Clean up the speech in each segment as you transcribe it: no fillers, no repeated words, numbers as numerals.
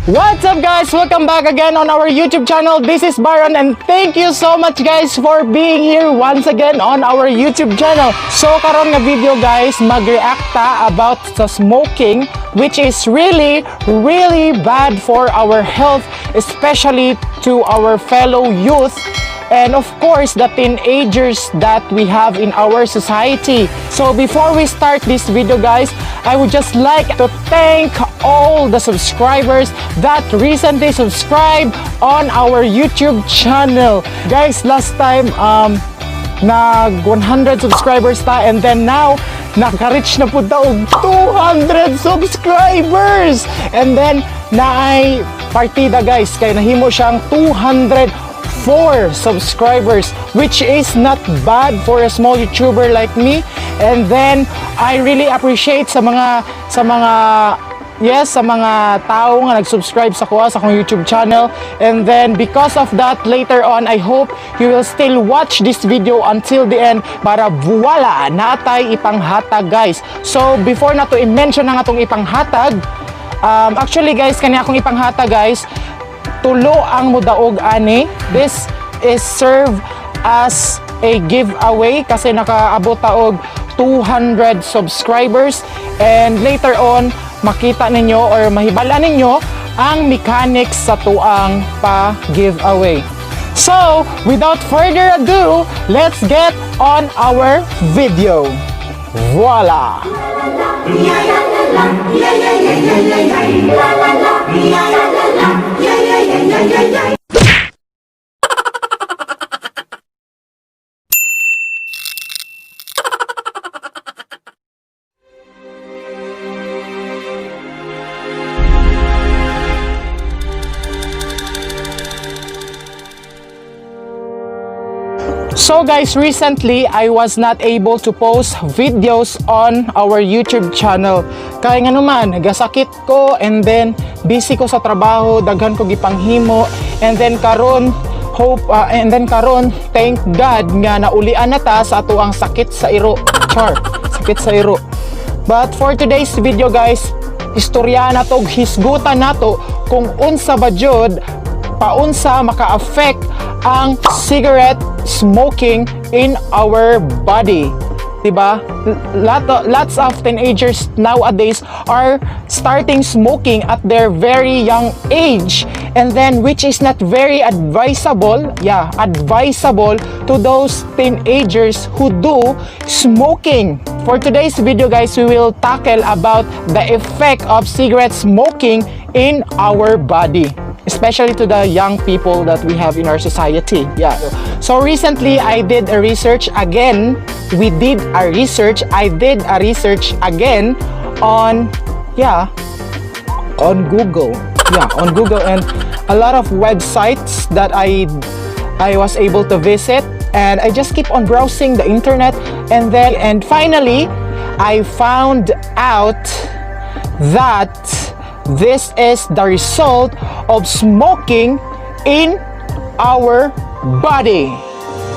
What's up guys? Welcome back again on our YouTube channel. This is Barron and thank you so much guys for being here once again on our YouTube channel. So karon nga video guys, mag-react ta about sa smoking, which is really bad for our health, especially to our fellow youth and of course the teenagers that we have in our society. So before we start this video guys, I would just like to thank all the subscribers that recently subscribed on our YouTube channel. Guys, last time nag 100 subscribers ta and then now naka-reach na po ta og 200 subscribers. And then naay partida guys, kaya nahimo siyang 204 subscribers, which is not bad for a small YouTuber like me. And then I really appreciate sa mga tao nga nag-subscribe sa akong YouTube channel. And then because of that, later on I hope you will still watch this video until the end para voila, natay ipanghatag guys. So before na to i-mention ang atong ipanghatag, actually guys, kani akong ipanghatag guys, tulo ang mudaog ani. This is serve as a giveaway kasi nakaabot ta og 200 subscribers, and later on makita ninyo or mahibala ninyo ang mechanics sa tuang pa-giveaway. So, without further ado, let's get on our video. Voila! So guys, recently I was not able to post videos on our YouTube channel. Kaya nga naman, nagasakit ko and then busy ko sa trabaho, daghan ko gipanghimo, and then karon thank God nga naulian na ta sa ato ang sakit sa iro. Sakit sa iro. But for today's video guys, istorya na to, hisgutan nato kung unsa ba jud paunsa maka-affect ang cigarette smoking in our body. Diba? Lots of teenagers nowadays are starting smoking at their very young age, and then which is not very advisable to those teenagers who do smoking. For today's video guys, we will tackle about the effect of cigarette smoking in our body, especially to the young people that we have in our society. So recently I did a research again. I did a research again on Google. On Google, and a lot of websites that I was able to visit, and I just keep on browsing the internet, and finally I found out that this is the result of smoking in our body.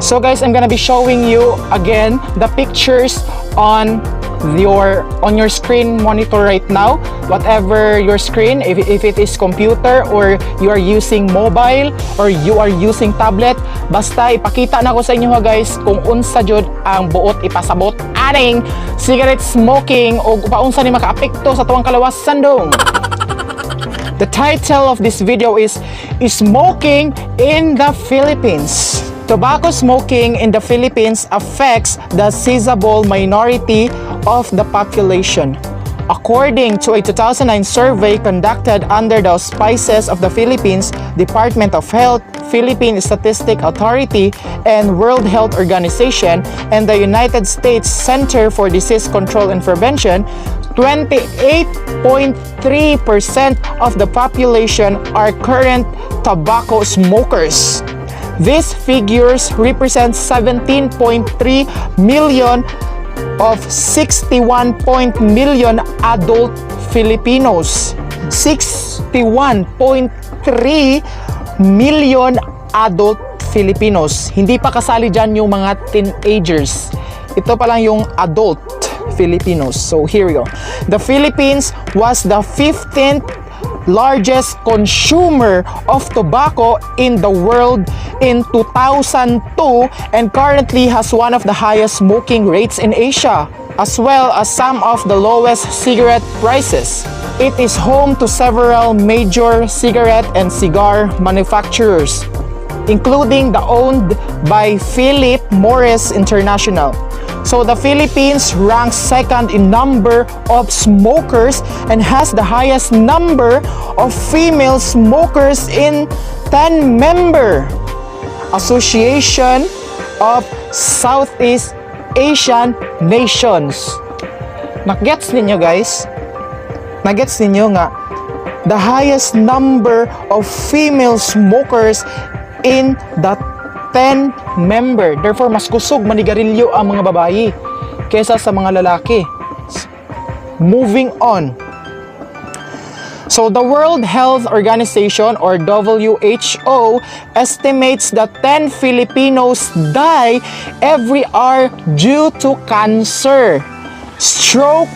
So guys, I'm gonna be showing you again the pictures on your screen monitor right now, whatever your screen, if it is computer or you are using mobile or you are using tablet, basta ipakita na ko sa inyo guys kung unsa jud ang buot ipasabot aning cigarette smoking o paunsa ni makaapekto sa tuwang kalawasan dong. The title of this video is Smoking in the Philippines. Tobacco smoking in the Philippines affects the sizable minority of the population. According to a 2009 survey conducted under the auspices of the Philippines Department of Health, Philippine Statistics Authority, and World Health Organization, and the United States Center for Disease Control and Prevention, 28.3% of the population are current tobacco smokers. These figures represent 17.3 million of 61 million adult Filipinos. 61.3 million adult Filipinos. Hindi pa kasali dyan yung mga teenagers. Ito pa lang yung adult Filipinos. So here we go. The Philippines was the 15th largest consumer of tobacco in the world in 2002 and currently has one of the highest smoking rates in Asia, as well as some of the lowest cigarette prices. It is home to several major cigarette and cigar manufacturers, including the owned by Philip Morris International. So the Philippines ranks second in number of smokers and has the highest number of female smokers in 10-member Association of Southeast Asian Nations. Nag-gets ninyo guys? Nag-gets ninyo nga the highest number of female smokers in the 10-member. Therefore, mas kusog manigarilyo ang mga babae kesa sa mga lalaki. Moving on. So, the World Health Organization or WHO estimates that 10 Filipinos die every hour due to cancer, stroke,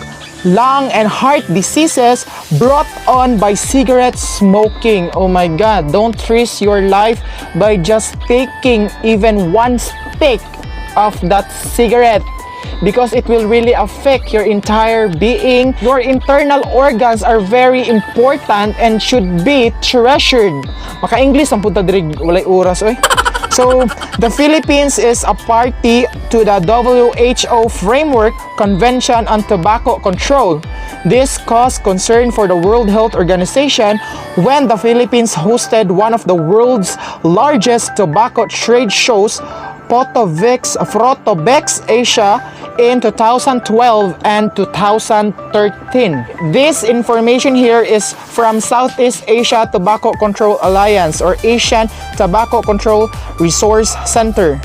lung and heart diseases brought on by cigarette smoking. Oh my God, don't risk your life by just taking even one stick of that cigarette because it will really affect your entire being. Your internal organs are very important and should be treasured. Maka-English ang punta diri walay oras oy. So, the Philippines is a party to the WHO Framework Convention on Tobacco Control. This caused concern for the World Health Organization when the Philippines hosted one of the world's largest tobacco trade shows, Photobex Asia, in 2012 and 2013. This information here is from Southeast Asia Tobacco Control Alliance or Asian Tobacco Control Resource Center.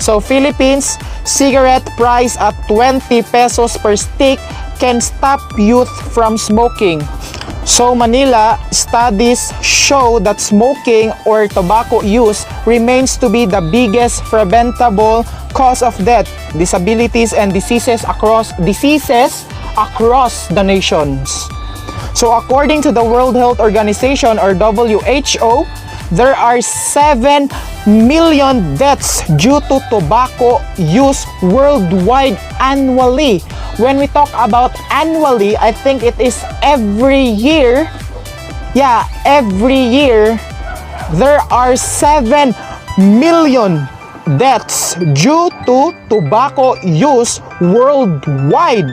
So Philippines, cigarette price at 20 pesos per stick can stop youth from smoking. So Manila, studies show that smoking or tobacco use remains to be the biggest preventable cause of death, disabilities, and diseases across the nations. So according to the World Health Organization or WHO, there are 7 million deaths due to tobacco use worldwide annually. When we talk about annually, I think it is every year. Yeah, every year there are 7 million deaths due to tobacco use worldwide.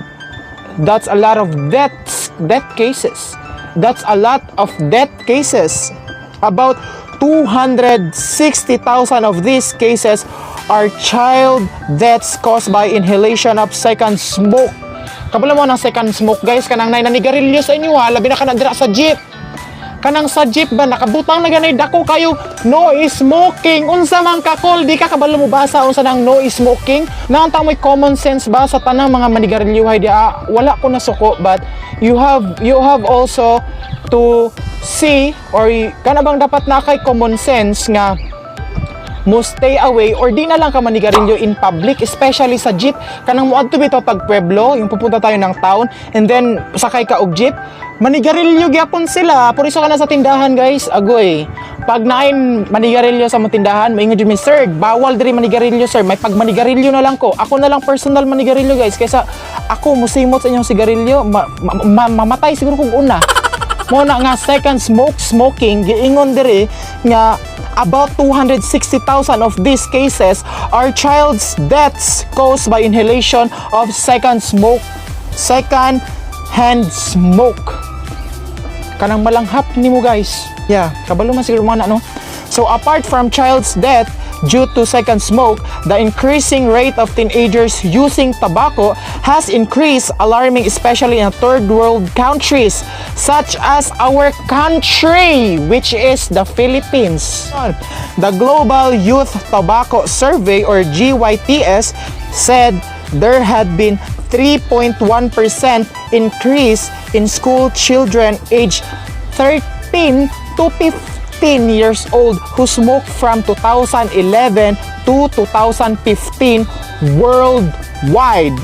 That's a lot of death cases. That's a lot of death cases. About 260,000 of these cases are child deaths caused by inhalation of second smoke. Kabalo mo ng second smoke guys, kanang nanigarilyo sa inyo ha, labi na kanang dira sa jeep. Kanang sa jeep ba, nakabutang na ganay dako kayo, no smoking. Unsa man kakol, di ka kabalo mo basa unsa nang no smoking. Nanganta mo'y common sense ba sa tanang mga manigarilyo hay dia, wala ko na suko, but you have also to see or kana bang dapat na kay common sense nga mo stay away or di na lang ka manigarilyo in public, especially sa jeep. Kanang muadto bitaw tag pueblo, yung pupunta tayo ng town and then sakay ka og jeep, manigarilyo gyapon sila. Puro isa ka na sa tindahan guys, agoy. Pag nain manigarilyo sa mga tindahan, maingon jud mi, sir, bawal diri manigarilyo sir. May pag manigarilyo na lang ko. Ako na lang personal manigarilyo guys, kaysa ako musimot sa inyong sigarilyo, mamatay siguro kung una. Mo na nga second smoking, giingon diri nga about 260,000 of these cases are child's deaths caused by inhalation of second hand smoke. Kanang malanghap nimo guys. Yeah, kabalo man siguro mga no. So apart from child's death due to second smoke, the increasing rate of teenagers using tobacco has increased, alarming especially in third world countries such as our country, which is the Philippines. The Global Youth Tobacco Survey or GYTS said there had been 3.1% increase in school children aged 13 to 15 years old who smoked from 2011 to 2015 worldwide.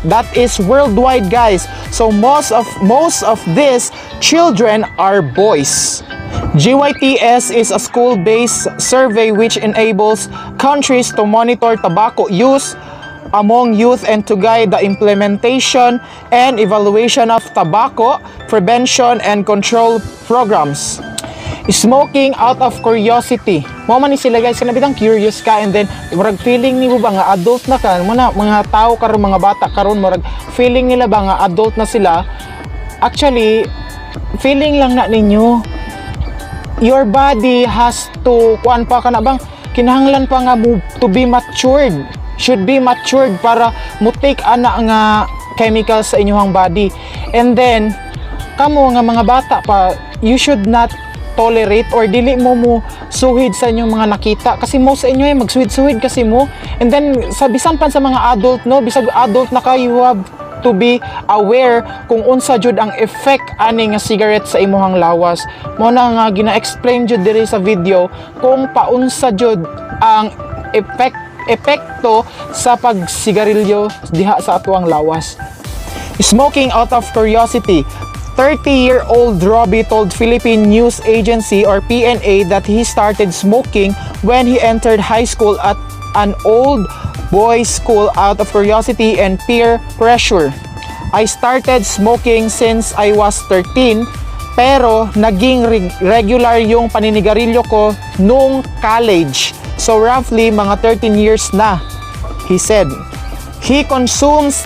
That is worldwide, guys. So most of these children are boys. GYTS is a school-based survey which enables countries to monitor tobacco use among youth and to guide the implementation and evaluation of tobacco prevention and control programs. Smoking out of curiosity. Mo man ni sila guys, kana bitang curious ka and then murag feeling nimo ba nga adult na ka, mga tao karon mga bata karon murag feeling nila ba nga adult na sila. Actually, feeling lang na ninyo. Your body has to kuan pa kana bang kinahanglan pa nga to be matured. Should be matured para mo take ana nga chemicals sa inyong body. And then kamo nga mga bata pa, you should not tolerate or dili mo suhid sa inyong mga nakita kasi mo sa inyo ay magsuhid-suhid kasi mo. And then sa bisan pan sa mga adult no, bisag adult na kayo, you have to be aware kung unsa jud ang effect ani nga cigarette sa imong lawas. Mo na nga gina-explain jud diri sa video kung paunsa jud ang epekto sa pagsigarilyo diha sa atuang lawas. Smoking out of curiosity. 30-year-old Robbie told Philippine News Agency or PNA that he started smoking when he entered high school at an old boys' school out of curiosity and peer pressure. I started smoking since I was 13 pero naging regular yung paninigarilyo ko nung college. So roughly mga 13 years na, he said. He consumes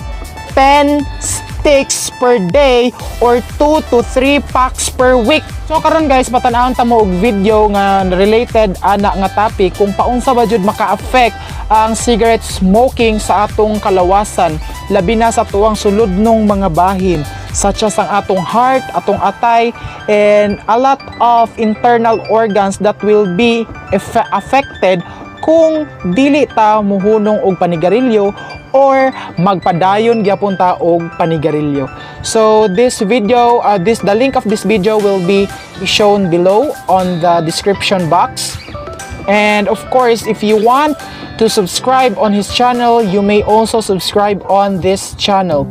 10 sticks per day or 2 to 3 packs per week. So karon guys, matanawon ta mo og video nga related ana nga topic kung paunsa ba jud maka-affect ang cigarette smoking sa atong kalawasan, labi na sa tuwang suludnong mga bahin such as ang atong heart, atong atay, and a lot of internal organs that will be affected kung dili ta muhunong og panigarilyo or magpadayon gyapon ta og panigarilyo. So this video, the link of this video will be shown below on the description box. And of course, if you want to subscribe on his channel, you may also subscribe on this channel.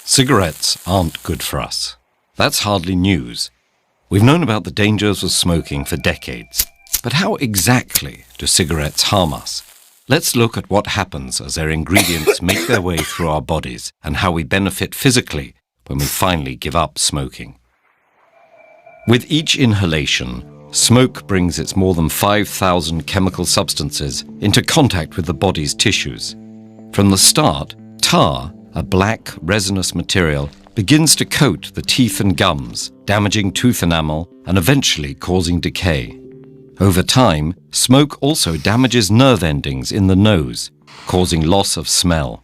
Cigarettes aren't good for us. That's hardly news. We've known about the dangers of smoking for decades. But how exactly do cigarettes harm us? Let's look at what happens as their ingredients make their way through our bodies and how we benefit physically when we finally give up smoking. With each inhalation, smoke brings its more than 5,000 chemical substances into contact with the body's tissues. From the start, tar, a black resinous material, begins to coat the teeth and gums, damaging tooth enamel and eventually causing decay. Over time, smoke also damages nerve endings in the nose, causing loss of smell.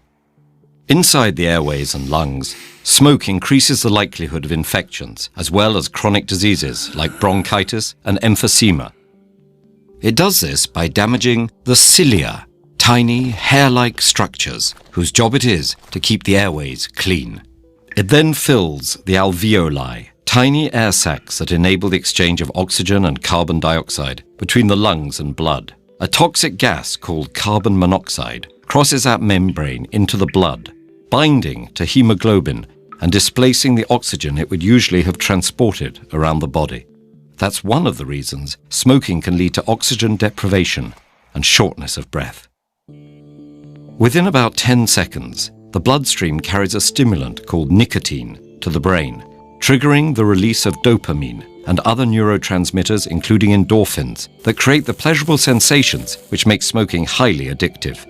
Inside the airways and lungs, smoke increases the likelihood of infections, as well as chronic diseases like bronchitis and emphysema. It does this by damaging the cilia, tiny hair-like structures whose job it is to keep the airways clean. It then fills the alveoli, tiny air sacs that enable the exchange of oxygen and carbon dioxide between the lungs and blood. A toxic gas called carbon monoxide crosses that membrane into the blood, binding to hemoglobin and displacing the oxygen it would usually have transported around the body. That's one of the reasons smoking can lead to oxygen deprivation and shortness of breath. Within about 10 seconds, the bloodstream carries a stimulant called nicotine to the brain, triggering the release of dopamine and other neurotransmitters, including endorphins, that create the pleasurable sensations which make smoking highly addictive.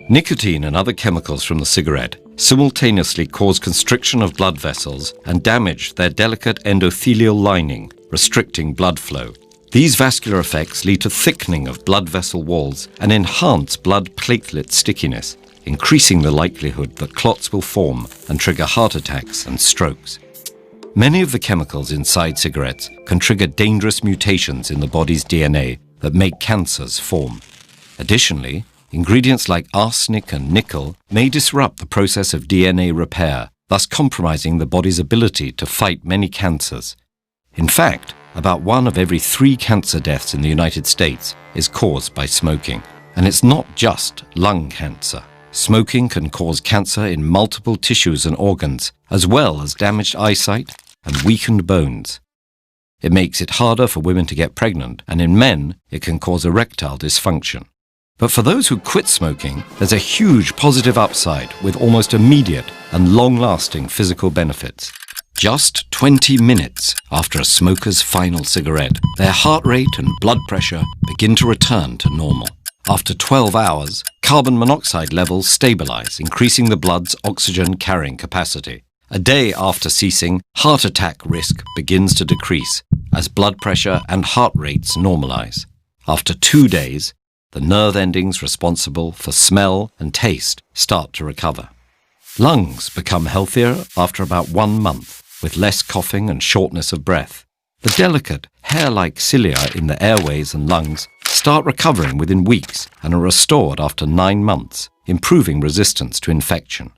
Nicotine and other chemicals from the cigarette simultaneously cause constriction of blood vessels and damage their delicate endothelial lining, restricting blood flow. These vascular effects lead to thickening of blood vessel walls and enhance blood platelet stickiness, increasing the likelihood that clots will form and trigger heart attacks and strokes. Many of the chemicals inside cigarettes can trigger dangerous mutations in the body's DNA that make cancers form. Additionally, ingredients like arsenic and nickel may disrupt the process of DNA repair, thus compromising the body's ability to fight many cancers. In fact, about 1 of every 3 cancer deaths in the United States is caused by smoking. And it's not just lung cancer. Smoking can cause cancer in multiple tissues and organs, as well as damaged eyesight and weakened bones. It makes it harder for women to get pregnant, and in men, it can cause erectile dysfunction. But for those who quit smoking, there's a huge positive upside with almost immediate and long-lasting physical benefits. Just 20 minutes after a smoker's final cigarette, their heart rate and blood pressure begin to return to normal. After 12 hours, carbon monoxide levels stabilize, increasing the blood's oxygen carrying capacity. A day after ceasing, heart attack risk begins to decrease as blood pressure and heart rates normalize. After 2 days, the nerve endings responsible for smell and taste start to recover. Lungs become healthier after about 1 month, with less coughing and shortness of breath. The delicate, hair-like cilia in the airways and lungs start recovering within weeks and are restored after 9 months, improving resistance to infection.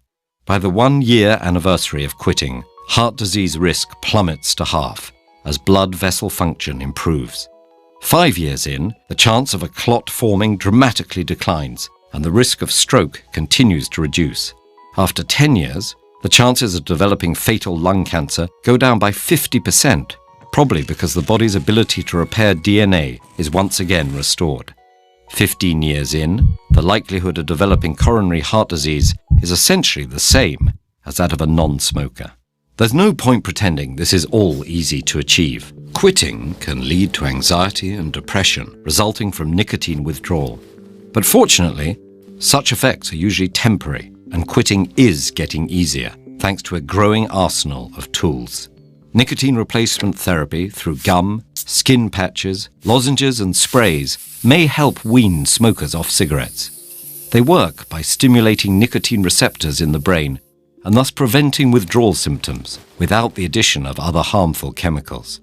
By the 1-year anniversary of quitting, heart disease risk plummets to half as blood vessel function improves. 5 years in, the chance of a clot forming dramatically declines, and the risk of stroke continues to reduce. After 10 years, the chances of developing fatal lung cancer go down by 50%, probably because the body's ability to repair DNA is once again restored. 15 years in, the likelihood of developing coronary heart disease is essentially the same as that of a non-smoker. There's no point pretending this is all easy to achieve. Quitting can lead to anxiety and depression resulting from nicotine withdrawal. But fortunately, such effects are usually temporary, and quitting is getting easier thanks to a growing arsenal of tools. Nicotine replacement therapy through gum, skin patches, lozenges and sprays may help wean smokers off cigarettes. They work by stimulating nicotine receptors in the brain and thus preventing withdrawal symptoms without the addition of other harmful chemicals.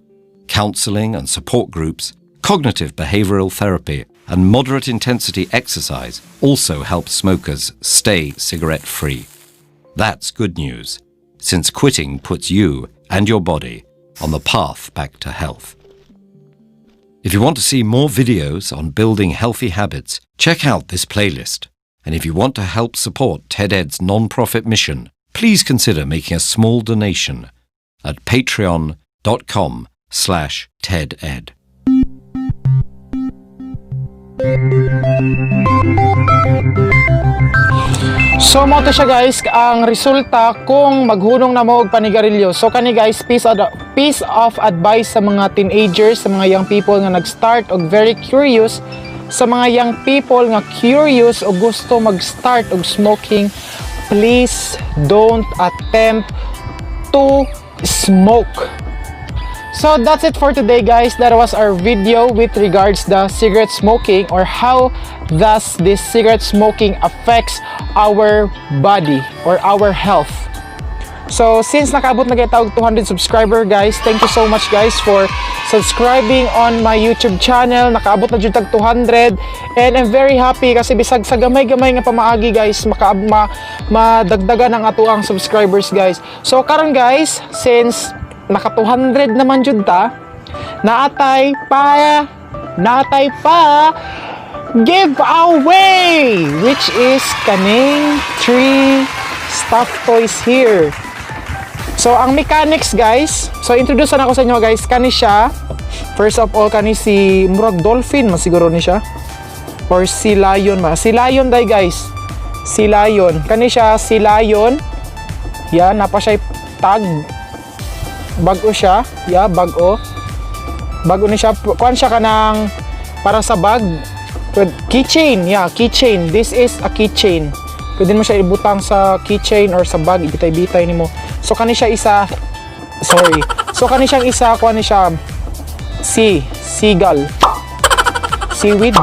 Counseling and support groups, cognitive behavioral therapy, and moderate intensity exercise also help smokers stay cigarette-free. That's good news, since quitting puts you and your body on the path back to health. If you want to see more videos on building healthy habits, check out this playlist. And if you want to help support TED-Ed's non-profit mission, please consider making a small donation at patreon.com/TEDEd. So mo to siya guys ang resulta kung maghunong na mo og panigarilyo. So kani guys, piece of advice sa mga teenagers, sa mga young people nga nag-start og very curious, sa mga young people nga curious o gusto mag-start og smoking, please don't attempt to smoke. So that's it for today guys. That was our video with regards the cigarette smoking, or how does this cigarette smoking affects our body or our health. So since nakaabot na kita og 200 subscriber guys, thank you so much guys for subscribing on my YouTube channel. Nakaabot na jud tag 200, and I'm very happy kasi bisag sa gamay-gamay nga pamaagi guys, madagdagan ang ato ang subscribers guys. So karon guys, since naka 200 naman jud ta, naatay pa giveaway, which is kaning 3 stuffed toys here. So ang mechanics guys, so introduce na ako sa inyo guys. Kani siya, first of all, kani si murag dolphin masiguro ni siya, or si lion si lion day guys, si lion, kani siya si lion. Yan, napa siya tag, bago siya, bago ni siya, kuan siya kanang para sa bag, keychain, keychain. This is a keychain. Pwede mo siya ibutang sa keychain or sa bag, ibitay-bitay nimo. So kani siya isa, so kani siyang isa, kuan ni siya seagull, seaweed,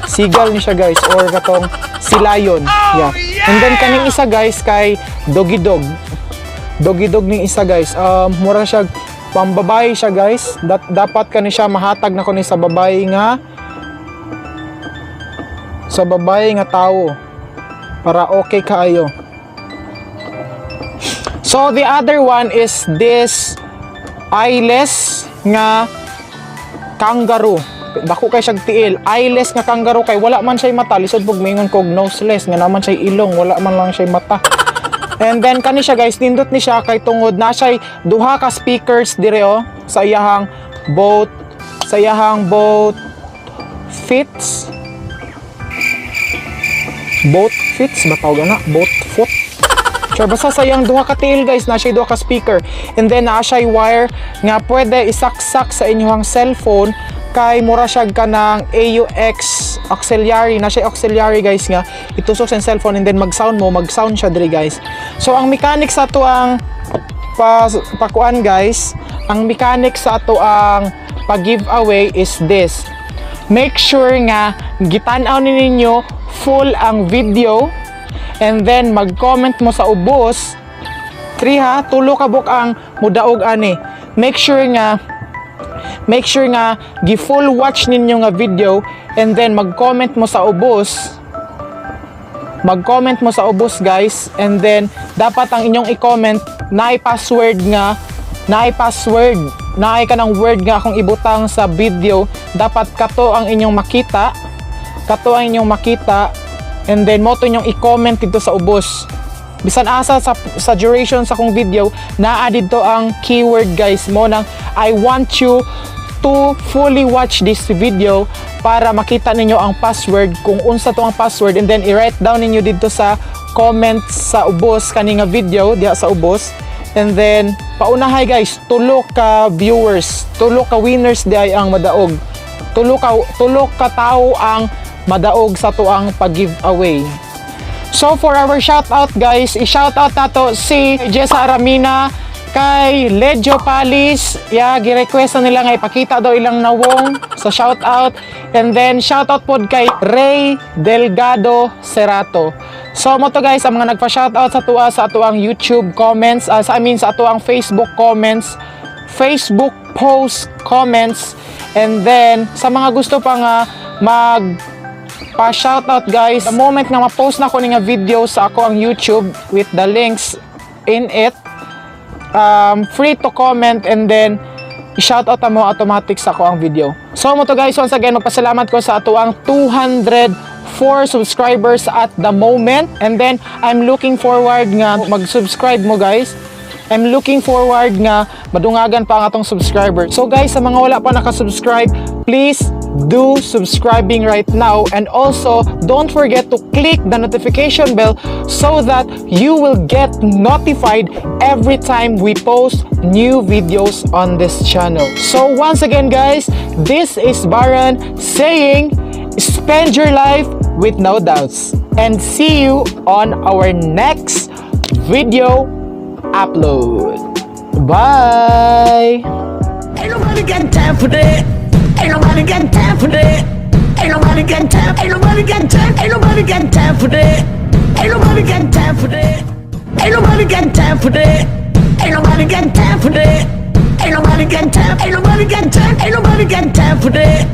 seagull ni siya guys, or katong si lion, and then kaning isa guys kay doggy dog ning isa guys. Mura siya pambabae siya guys. Dapat kani siya mahatag na kani sa babae nga tao para okay kaayo. So the other one is this eyeless nga kangaroo. Dako kay siyang tiil, eyeless nga kangaroo kay wala man siya mata, lisod pug mingon kog noseless nga naman siya ilong, wala man lang siya mata. And then kani siya guys, nindot ni siya kay tungod na siya duha ka speakers dire sa iyahang both fits. Both fits ba tawag na? Both foot. Sure, basta sa iyang duha ka tiil guys, na siya duha ka speaker. And then na siya wire nga pwede isaksak sa inyong cellphone kay mura siya ka ng AUX auxiliary, na siya auxiliary guys nga itusok sa cellphone and then mag-sound siya diri guys. So ang mechanics sa ato ang pakuan guys, ang mechanics sa ato ang pag-giveaway is this. Make sure nga gitan-aw ninyo full ang video and then mag-comment mo sa ubos. 3 tulo ka buk ang mudaog ani. Make sure nga gi-full watch ninyo nga video and then mag-comment mo sa ubos. Mag-comment mo sa ubos guys, and then dapat ang inyong i-comment naay password naay ka ng word nga akong ibutang sa video. Dapat kato ang inyong makita. And then mo to inyong i-comment dito sa ubos. Bisan asa sa duration sa akong video, naa dito ang keyword guys mo nang I want you to fully watch this video para makita ninyo ang password, kung unsa to ang password, and then i-write down ninyo dito sa comment sa ubos kani nga video diha sa ubos. And then paunahay guys, tulo ka viewers, tulo ka winners diay ang madaog. Tulo ka tao ang madaog sa tuang pag-giveaway. So for our shoutout guys, i-shoutout nato si Jessa Aramina, kay Ledjo Palis, gi-request na nila nga ipakita daw ilang nawong sa shoutout. And then shoutout pod kay Ray Delgado Cerato. So mo to guys ang mga nagpa-shoutout sa atuang YouTube comments, sa atuang Facebook comments, Facebook post comments. And then sa mga gusto pa nga pa-shoutout guys, the moment nga ma-post na ko nga video sa ako ang YouTube with the links in it, free to comment and then i-shoutout mo automatic sa ako ang video. So mo to guys, once again magpasalamat ko sa ato ang 204 subscribers at the moment, and then I'm looking forward nga mag-subscribe mo guys. I'm looking forward nga madungagan pa ang atong subscriber. So guys, sa mga wala pa nakasubscribe, please do subscribing right now, and also don't forget to click the notification bell so that you will get notified every time we post new videos on this channel. So once again guys, this is Barron saying spend your life with no doubts, and see you on our next video upload. Bye. Ain't nobody got time for that. Ain't nobody got time for that. Ain't nobody got time. Ain't nobody got time. Ain't nobody got time for that. Ain't nobody got time for that. Ain't nobody got time for that. Ain't nobody got time for that. Ain't nobody got time. Ain't nobody got time. Ain't nobody got time for that.